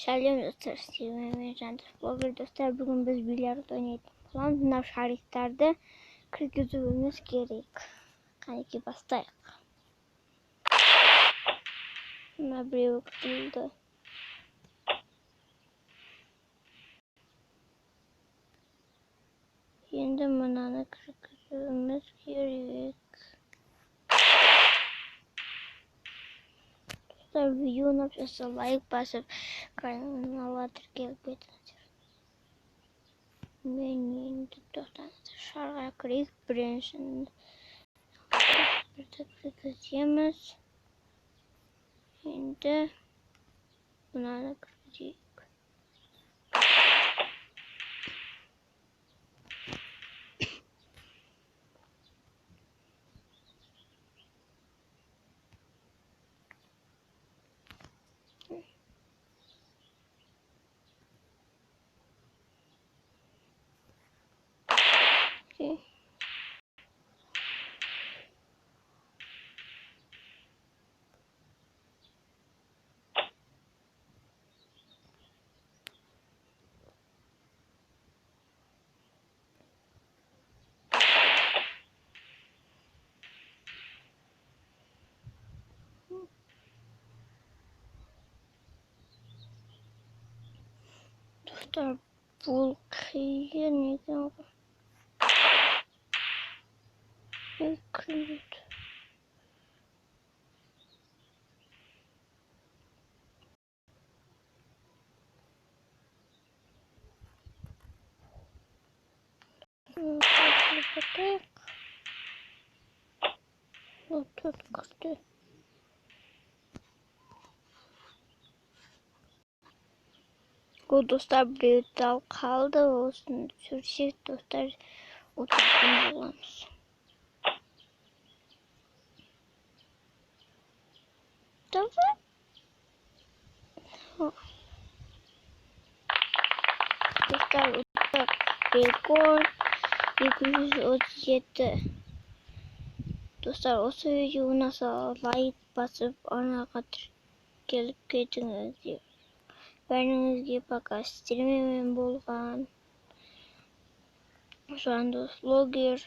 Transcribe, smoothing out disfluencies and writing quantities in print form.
Шәлем достар, мен Жандос блогер достар. Бүгін біз бильярд ойнайтын боламыз. Мына шариктарды кіргізуіміз керек. Қанекей бастайық. Мына біреуі кіргізілді. Енді мынаны кіргізуіміз керек. Видео написать, лайк басып, каналға тіркеліп кетіңіздер. Мен енді тоқтаңыздар, шарға кірейік. Біріншісін кіргіземіз. Енді мынаны кіргізейік. Dostlar, бұл қиын екен ғой. Кіреді. Тут кірді. Бұл достар біреу дал қалды. Осын түсірсек достар отыратын боламыз. Давай. Достар, рекорд 237. Достар, осы видео ұнаса лайк басып, анаға тіркеліп кетіңіздер. Бәріңізге пока. Сіздермен болған Жандос блогер.